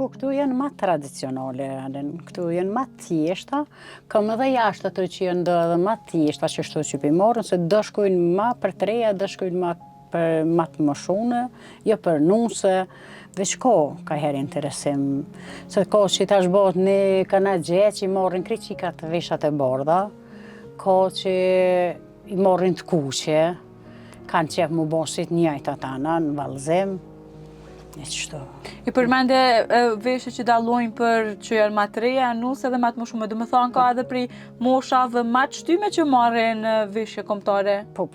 Po këtu janë ma tradicionale, këtu janë ma thjeshta, kam edhe jashtë ato që janë edhe ma thjeshta që shto që për morën, se do shkojnë ma për të reja, do shkojnë ma për ma të moshune, jo për nuse, veç ka herë interesim. Se ka që tash bëhet një kana gje që i morrin kriqikat veshat e bardha, ka që i morrin të kuqe, kanë qef mu bosit njëjt atana në vallëzim, e qështu. I përmende veshje që dallojnë për që janë ma të reja, nuse dhe ma të moshume, do më thonë ka edhe pri moshave ma të shtyme që marrin veshje kombëtare? Po,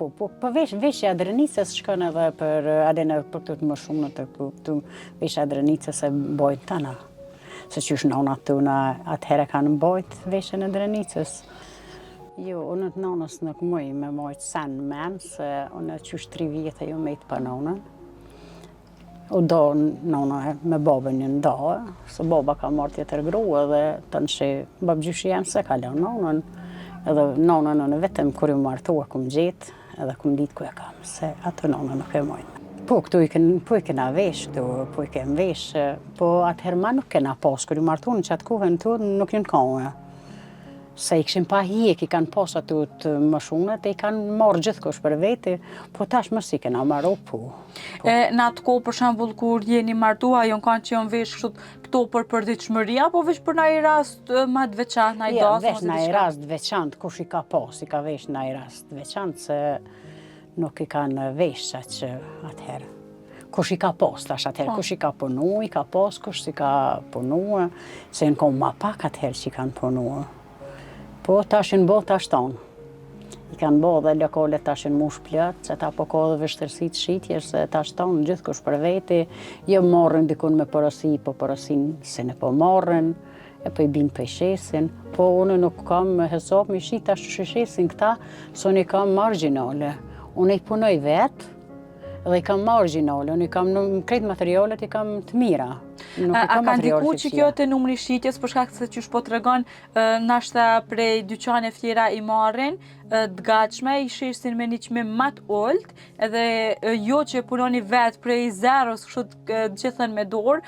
veshja e drenicës shkon edhe për adene për këtu të moshume të këtu veshja e drenicës e bojnë tana. Se qysh nonat tuna atëherë kanë bojt veshjen e drenicës. Jo, unë të nonës nuk muj me mojtë sen men, se unë qysh 3 vjetë jo mejtë pa nonën. U do nona me babën një nda, se baba ka marrë tjetër grua dhe të nëshe babgjyshi jam se ka lënë nonën. Edhe nonën në vetëm kur ju martua kum gjetë, edhe kum ditë ku e kam, se atë nonën nuk e mojnë. Po, këtu i kena vesh, po i kem vesh, po atëherë ma nuk kena pas, kur ju martuan që atë kuhen të nuk jënë kohë. Se i këshim pa hjek, i kanë pas ato të moshunet, e i kanë marrë gjithkush për veti, po tash mos i kena marrë po. Në atë kohë, për shembull, kur jeni martua, jon kanë që janë vesh këto për përditshmëri, apo veç për ndaj rast ma të veçantë, ndaj dasmë? Veç ndaj rast të veçantë, kush i ka pas, i ka vesh ndaj rast të veçantë, se nuk i kanë vesh që atëherë. Kush i ka pas tash atëherë, kush i ka punu, i ka pas, kush si ka punu, se në kom ma pak atëherë që i kanë punu. Po tash në bo tash tonë. I kanë bo dhe lokalet tash në mush plët, se ta po ka dhe vështërsi të shitjesh, se tash tonë gjithkush për veti, jo morën dikun me porosi, po porosin se ne po morën, e po i binë për shesin, po unë nuk kam hesop me shit tash që shesin këta, se unë i kam marginale. Unë i punoj vetë, dhe i kam marginale, unë i kam krejt materialet i kam të mira. A ka ndiku që kjo të numri shitjes, për shkak se qysh po të regon, nashta prej dyqane fjera i marrin, të gatshme, i shesin me një qmim mat olt, edhe jo që punoni vetë prej zeros, kështu të gjithën me dorë,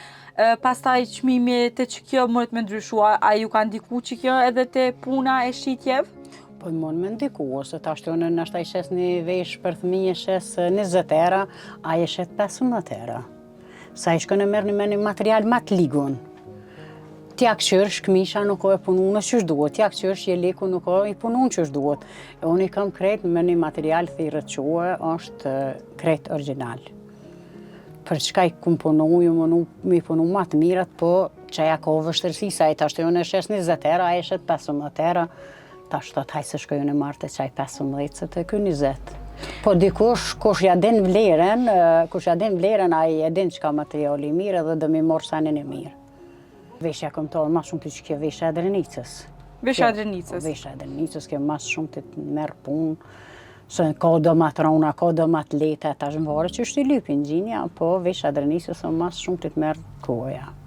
pastaj qmimi të që kjo mëret me ndryshua, a ju ka ndiku që kjo edhe të puna e shitjev? Po mund me ndiku, ose ta shtonë nashta i shes një vesh për fëmijë shes 20 era, a i shes 15 era. Sa i shkën e merë me një material ma të ligun. Tja këqyrsh, këmisha nuk o e pununë qysh duhet, tja këqyrsh jeliku nuk o i pununë qysh duhet. E unë i kam krejt me një material thirët quë, është krejt original. Për çka i kum punu, ju më i punu ma të mirat, po që ja ka vështërsi, sa i tashtë unë e shes 20 era, a i shes 15 era, tashtë të hajse shkoj unë e martë që a i 15, se të kë 20. Po dikush, kush ja din vlerën, a i e din që ka materiali mirë edhe dhe mi morë sanin e mirë. Veshja këmëtorë ma shumë të që kjo veshja e drenicës. Veshja e drenicës? Veshja e drenicës, kjo ma shumë të merë punë, se ka do ma të rona, ka do ma të leta, ta shmëvare që është i lypin gjinja, po veshja e drenicës ma shumë të merë koja.